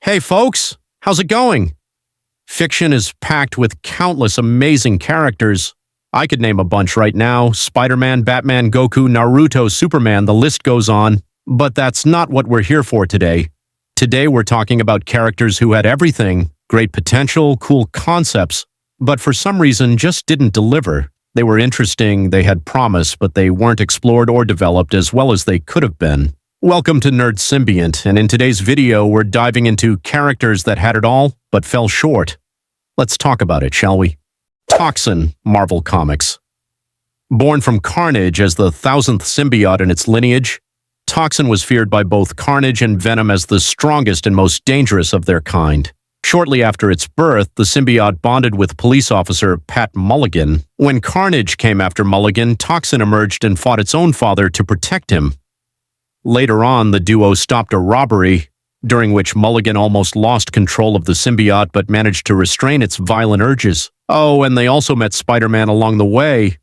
Hey folks, how's it going? Fiction is packed with countless amazing characters. I could name a bunch right now: Spider-Man, Batman, Goku, Naruto, Superman, the list goes on. But that's not what we're here for today. Today we're talking about characters who had everything: great potential, cool concepts, but for some reason just didn't deliver. They were interesting, they had promise, but they weren't explored or developed as well as they could have been. Welcome to Nerd Symbiont, and in today's video we're diving into characters that had it all, but fell short. Let's talk about it, shall we? Toxin, Marvel Comics. Born from Carnage as the 1000th symbiote in its lineage, Toxin was feared by both Carnage and Venom as the strongest and most dangerous of their kind. Shortly after its birth, the symbiote bonded with police officer Pat Mulligan. When Carnage came after Mulligan, Toxin emerged and fought its own father to protect him. Later on, the duo stopped a robbery, during which Mulligan almost lost control of the symbiote but managed to restrain its violent urges. Oh, and they also met Spider-Man along the way.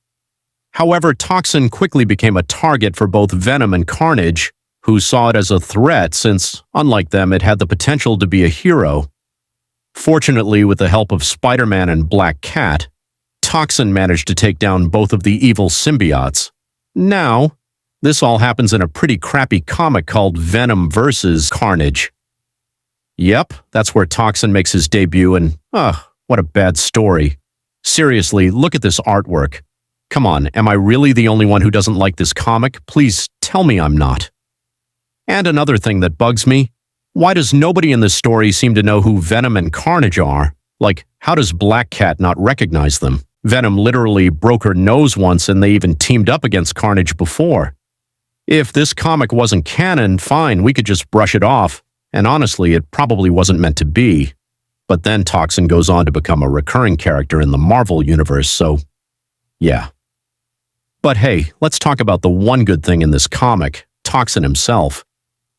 However, Toxin quickly became a target for both Venom and Carnage, who saw it as a threat since, unlike them, it had the potential to be a hero. Fortunately, with the help of Spider-Man and Black Cat, Toxin managed to take down both of the evil symbiotes. Now, this all happens in a pretty crappy comic called Venom vs. Carnage. Yep, that's where Toxin makes his debut, and what a bad story. Seriously, look at this artwork. Come on, am I really the only one who doesn't like this comic? Please tell me I'm not. And another thing that bugs me: why does nobody in this story seem to know who Venom and Carnage are? Like, how does Black Cat not recognize them? Venom literally broke her nose once and they even teamed up against Carnage before. If this comic wasn't canon, fine, we could just brush it off, and honestly, it probably wasn't meant to be. But then Toxin goes on to become a recurring character in the Marvel Universe, so yeah. But hey, let's talk about the one good thing in this comic: Toxin himself.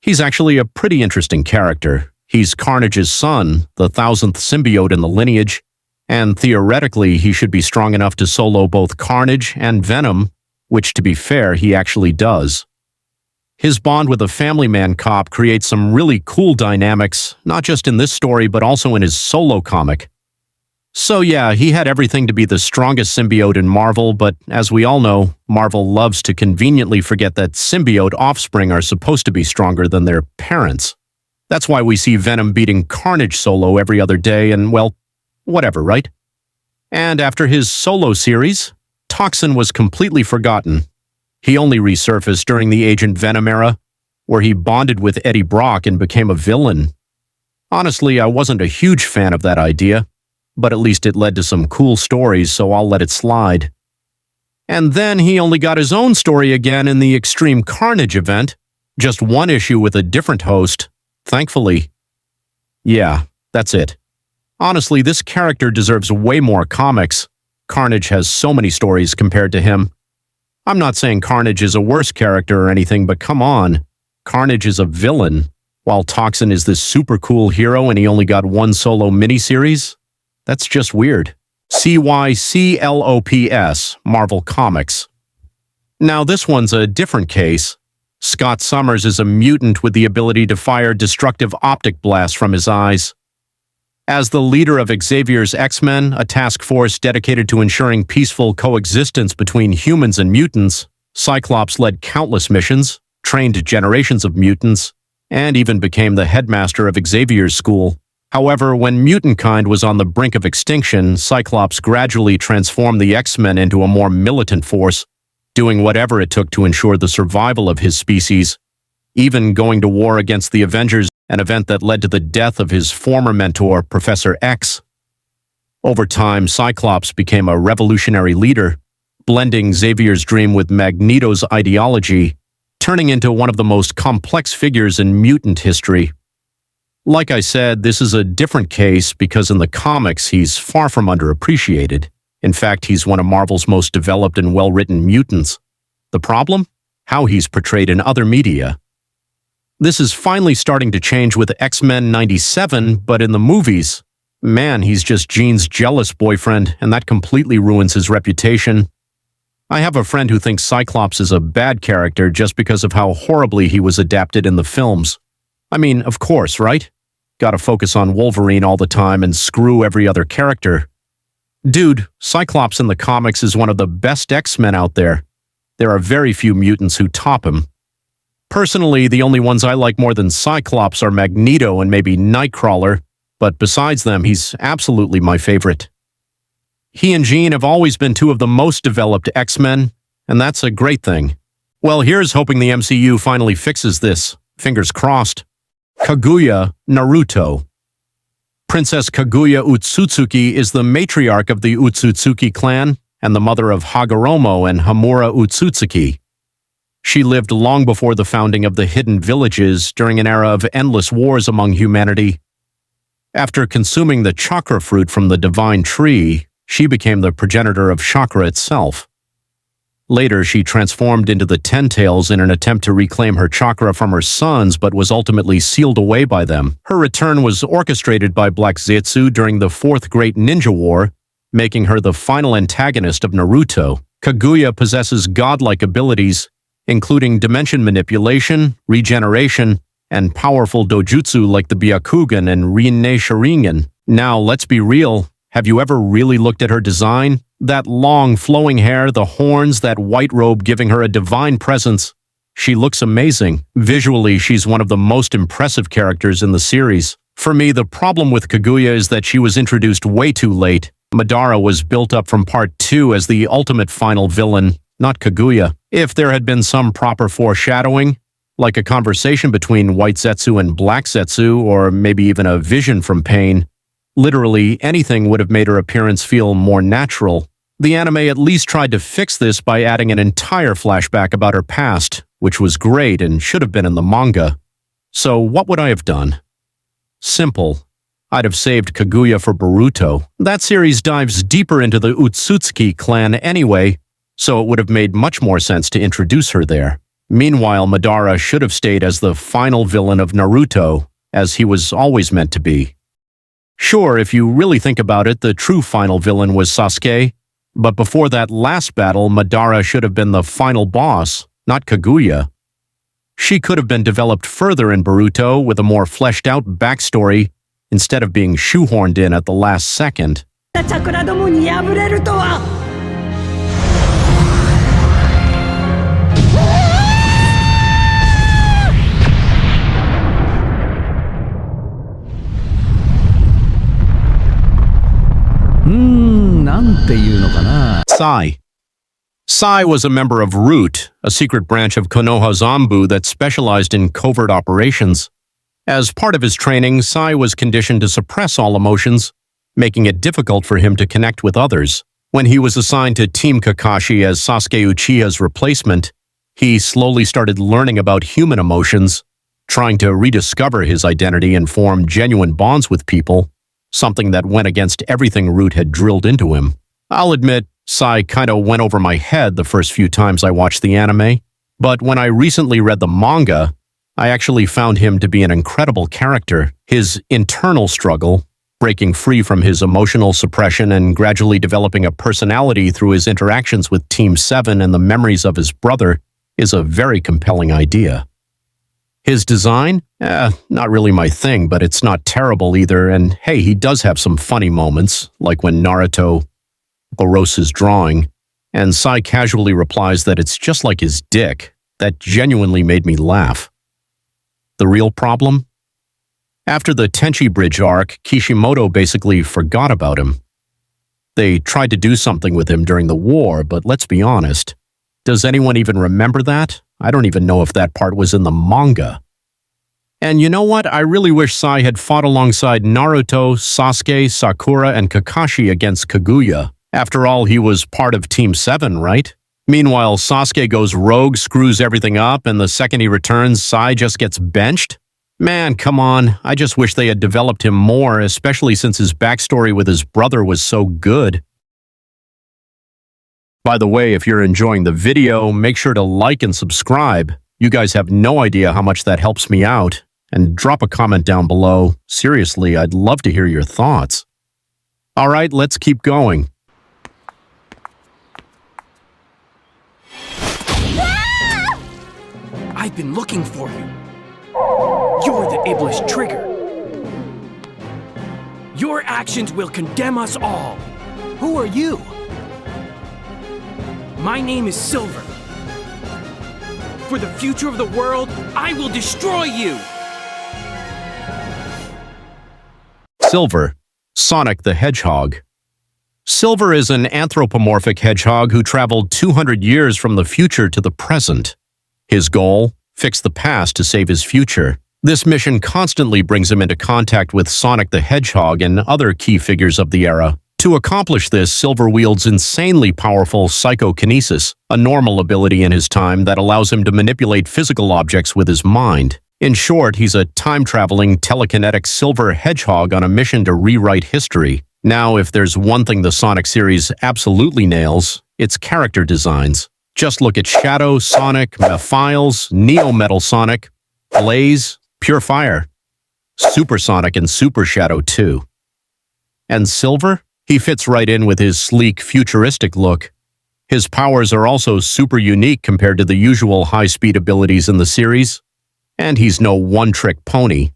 He's actually a pretty interesting character. He's Carnage's son, the 1000th symbiote in the lineage, and theoretically he should be strong enough to solo both Carnage and Venom, which, to be fair, he actually does. His bond with a family man cop creates some really cool dynamics, not just in this story but also in his solo comic. So yeah, he had everything to be the strongest symbiote in Marvel, but as we all know, Marvel loves to conveniently forget that symbiote offspring are supposed to be stronger than their parents. That's why we see Venom beating Carnage solo every other day and, well, whatever, right? And after his solo series, Toxin was completely forgotten. He only resurfaced during the Agent Venom era, where he bonded with Eddie Brock and became a villain. Honestly, I wasn't a huge fan of that idea, but at least it led to some cool stories, so I'll let it slide. And then he only got his own story again in the Extreme Carnage event, just one issue with a different host, thankfully. Yeah, that's it. Honestly, this character deserves way more comics. Carnage has so many stories compared to him. I'm not saying Carnage is a worse character or anything, but come on. Carnage is a villain, while Toxin is this super cool hero and he only got one solo miniseries? That's just weird. CYCLOPS, Marvel Comics. Now this one's a different case. Scott Summers is a mutant with the ability to fire destructive optic blasts from his eyes. As the leader of Xavier's X-Men, a task force dedicated to ensuring peaceful coexistence between humans and mutants, Cyclops led countless missions, trained generations of mutants, and even became the headmaster of Xavier's school. However, when mutant-kind was on the brink of extinction, Cyclops gradually transformed the X-Men into a more militant force, doing whatever it took to ensure the survival of his species, even going to war against the Avengers, an event that led to the death of his former mentor, Professor X. Over time, Cyclops became a revolutionary leader, blending Xavier's dream with Magneto's ideology, turning into one of the most complex figures in mutant history. Like I said, this is a different case because in the comics he's far from underappreciated. In fact, he's one of Marvel's most developed and well-written mutants. The problem? How he's portrayed in other media. This is finally starting to change with X-Men 97, but in the movies, man, he's just Jean's jealous boyfriend, and that completely ruins his reputation. I have a friend who thinks Cyclops is a bad character just because of how horribly he was adapted in the films. I mean, of course, right? Gotta focus on Wolverine all the time and screw every other character. Dude, Cyclops in the comics is one of the best X-Men out there. There are very few mutants who top him. Personally, the only ones I like more than Cyclops are Magneto and maybe Nightcrawler, but besides them, he's absolutely my favorite. He and Jean have always been two of the most developed X-Men, and that's a great thing. Well, here's hoping the MCU finally fixes this. Fingers crossed. Kaguya Naruto. Princess Kaguya Otsutsuki is the matriarch of the Otsutsuki clan and the mother of Hagoromo and Hamura Otsutsuki. She lived long before the founding of the Hidden Villages during an era of endless wars among humanity. After consuming the chakra fruit from the divine tree, she became the progenitor of chakra itself. Later, she transformed into the Ten Tails in an attempt to reclaim her chakra from her sons, but was ultimately sealed away by them. Her return was orchestrated by Black Zetsu during the Fourth Great Ninja War, making her the final antagonist of Naruto. Kaguya possesses godlike abilities, including dimension manipulation, regeneration, and powerful dojutsu like the Byakugan and Rinne Sharingan. Now, let's be real. Have you ever really looked at her design? That long, flowing hair, the horns, that white robe giving her a divine presence. She looks amazing. Visually, she's one of the most impressive characters in the series. For me, the problem with Kaguya is that she was introduced way too late. Madara was built up from part 2 as the ultimate final villain, not Kaguya. If there had been some proper foreshadowing, like a conversation between White Zetsu and Black Zetsu, or maybe even a vision from Pain, literally anything would have made her appearance feel more natural. The anime at least tried to fix this by adding an entire flashback about her past, which was great and should have been in the manga. So what would I have done? Simple. I'd have saved Kaguya for Boruto. That series dives deeper into the Otsutsuki clan anyway, so it would have made much more sense to introduce her there. Meanwhile, Madara should have stayed as the final villain of Naruto, as he was always meant to be. Sure, if you really think about it, the true final villain was Sasuke, but before that last battle, Madara should have been the final boss, not Kaguya. She could have been developed further in Boruto with a more fleshed-out backstory instead of being shoehorned in at the last second. Sai. Sai was a member of Root, a secret branch of Konoha Zanbu that specialized in covert operations. As part of his training, Sai was conditioned to suppress all emotions, making it difficult for him to connect with others. When he was assigned to Team Kakashi as Sasuke Uchiha's replacement, he slowly started learning about human emotions, trying to rediscover his identity and form genuine bonds with people, something that went against everything Root had drilled into him. I'll admit, Sai kinda went over my head the first few times I watched the anime, but when I recently read the manga, I actually found him to be an incredible character. His internal struggle, breaking free from his emotional suppression and gradually developing a personality through his interactions with Team 7 and the memories of his brother, is a very compelling idea. His design? Not really my thing, but it's not terrible either, and hey, he does have some funny moments, like when Naruto borrows his drawing, and Sai casually replies that it's just like his dick. That genuinely made me laugh. The real problem? After the Tenchi Bridge arc, Kishimoto basically forgot about him. They tried to do something with him during the war, but let's be honest. Does anyone even remember that? I don't even know if that part was in the manga. And you know what? I really wish Sai had fought alongside Naruto, Sasuke, Sakura, and Kakashi against Kaguya. After all, he was part of Team 7, right? Meanwhile, Sasuke goes rogue, screws everything up, and the second he returns, Sai just gets benched? Man, come on. I just wish they had developed him more, especially since his backstory with his brother was so good. By the way, if you're enjoying the video, make sure to like and subscribe. You guys have no idea how much that helps me out. And drop a comment down below. Seriously, I'd love to hear your thoughts. All right, let's keep going. I've been looking for you. You're the Iblis Trigger. Your actions will condemn us all. Who are you? My name is Silver. For the future of the world, I will destroy you! Silver, Sonic the Hedgehog. Silver is an anthropomorphic hedgehog who traveled 200 years from the future to the present. His goal? Fix the past to save his future. This mission constantly brings him into contact with Sonic the Hedgehog and other key figures of the era. To accomplish this, Silver wields insanely powerful psychokinesis, a normal ability in his time that allows him to manipulate physical objects with his mind. In short, he's a time-traveling, telekinetic silver hedgehog on a mission to rewrite history. Now, if there's one thing the Sonic series absolutely nails, it's character designs. Just look at Shadow, Sonic, Mephiles, Neo Metal Sonic, Blaze, Pure Fire, Super Sonic, and Super Shadow too. And Silver? He fits right in with his sleek, futuristic look. His powers are also super unique compared to the usual high-speed abilities in the series. And he's no one-trick pony.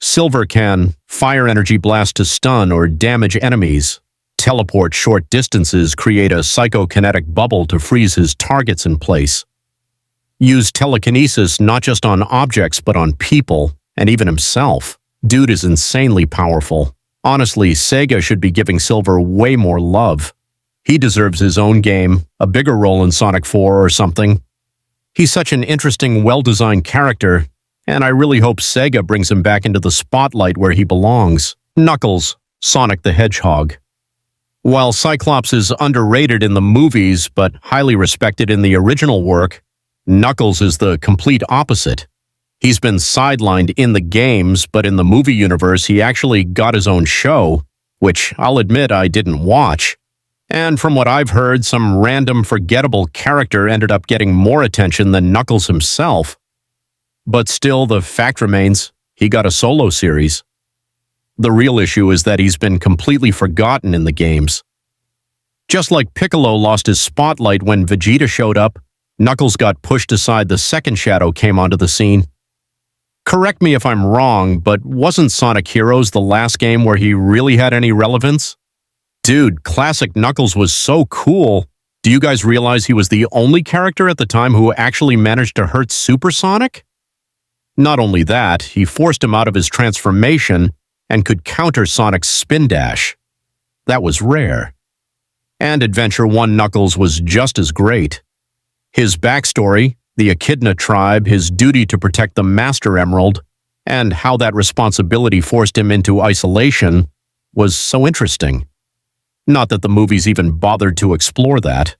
Silver can fire energy blast to stun or damage enemies, teleport short distances, create a psychokinetic bubble to freeze his targets in place, use telekinesis not just on objects but on people, and even himself. Dude is insanely powerful. Honestly, Sega should be giving Silver way more love. He deserves his own game, a bigger role in Sonic 4 or something. He's such an interesting, well-designed character, and I really hope Sega brings him back into the spotlight where he belongs. Knuckles, Sonic the Hedgehog. While Cyclops is underrated in the movies but highly respected in the original work, Knuckles is the complete opposite. He's been sidelined in the games, but in the movie universe he actually got his own show, which I'll admit I didn't watch. And from what I've heard, some random forgettable character ended up getting more attention than Knuckles himself. But still, the fact remains, he got a solo series. The real issue is that he's been completely forgotten in the games. Just like Piccolo lost his spotlight when Vegeta showed up, Knuckles got pushed aside the second Shadow came onto the scene. Correct me if I'm wrong, but wasn't Sonic Heroes the last game where he really had any relevance? Dude, classic Knuckles was so cool. Do you guys realize he was the only character at the time who actually managed to hurt Super Sonic? Not only that, he forced him out of his transformation and could counter Sonic's spin dash. That was rare. And Adventure 1 Knuckles was just as great. His backstory, the Echidna tribe, his duty to protect the Master Emerald, and how that responsibility forced him into isolation was so interesting. Not that the movies even bothered to explore that.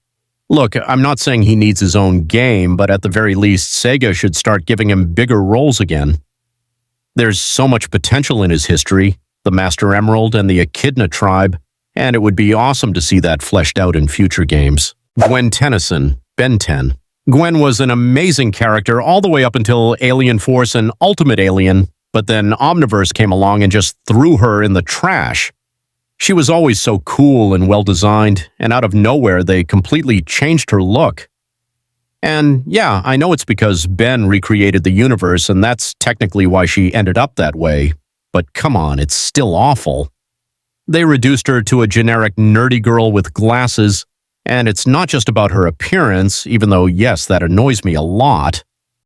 Look, I'm not saying he needs his own game, but at the very least, Sega should start giving him bigger roles again. There's so much potential in his history, the Master Emerald and the Echidna tribe, and it would be awesome to see that fleshed out in future games. Gwen Tennyson, Ben 10. Gwen was an amazing character all the way up until Alien Force and Ultimate Alien, but then Omniverse came along and just threw her in the trash. She was always so cool and well-designed, and out of nowhere they completely changed her look. And yeah, I know it's because Ben recreated the universe, and that's technically why she ended up that way, but come on, it's still awful. They reduced her to a generic nerdy girl with glasses, and it's not just about her appearance, even though yes, that annoys me a lot.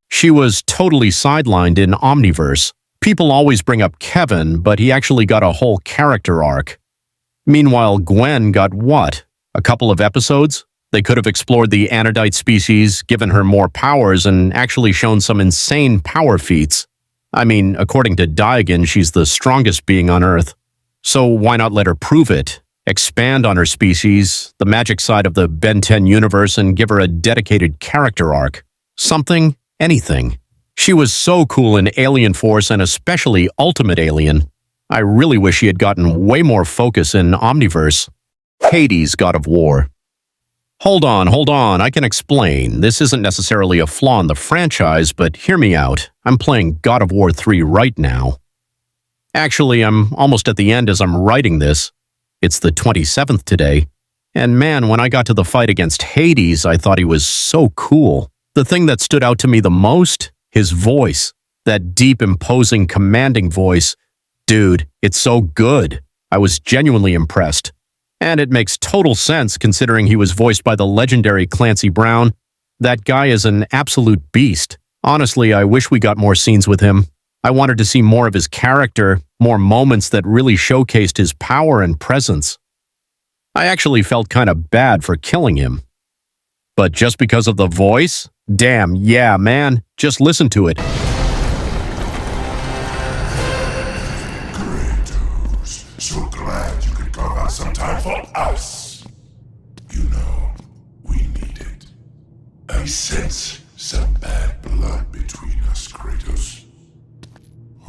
She was totally sidelined in Omniverse. People always bring up Kevin, but he actually got a whole character arc. Meanwhile, Gwen got what? A couple of episodes? They could have explored the Anodite species, given her more powers, and actually shown some insane power feats. I mean, according to Daigen, she's the strongest being on Earth. So why not let her prove it? Expand on her species, the magic side of the Ben 10 universe, and give her a dedicated character arc. Something, anything. She was so cool in Alien Force and especially Ultimate Alien. I really wish he had gotten way more focus in Omniverse. Hades, God of War. Hold on, I can explain. This isn't necessarily a flaw in the franchise, but hear me out. I'm playing God of War 3 right now. Actually, I'm almost at the end as I'm writing this. It's the 27th today. And man, when I got to the fight against Hades, I thought he was so cool. The thing that stood out to me the most? His voice. That deep, imposing, commanding voice. Dude, it's so good. I was genuinely impressed. And it makes total sense considering he was voiced by the legendary Clancy Brown. That guy is an absolute beast. Honestly, I wish we got more scenes with him. I wanted to see more of his character, more moments that really showcased his power and presence. I actually felt kind of bad for killing him. But just because of the voice? Damn, yeah, man. Just listen to it. Kratos, so glad you could carve out some time for us. You know, we need it. I sense some bad blood between us, Kratos.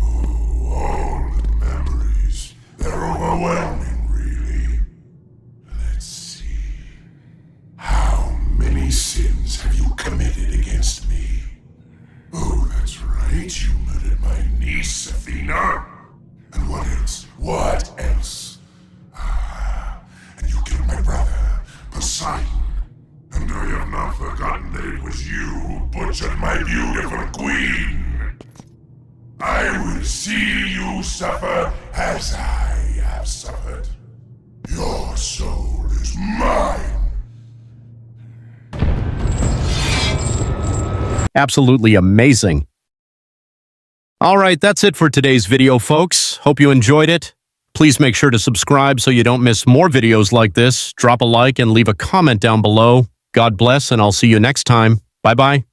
Oh, all the memories. They're overwhelming, really. Let's see. How many sins have you committed against me? Oh, that's right. You murdered my niece, Athena. And what else? What else? And you killed my brother, Poseidon. And I have not forgotten that it was you who butchered my beautiful queen. I will see you suffer as I have suffered. Your soul is mine. Absolutely amazing. Alright, that's it for today's video, folks. Hope you enjoyed it. Please make sure to subscribe so you don't miss more videos like this. Drop a like and leave a comment down below. God bless, and I'll see you next time. Bye-bye.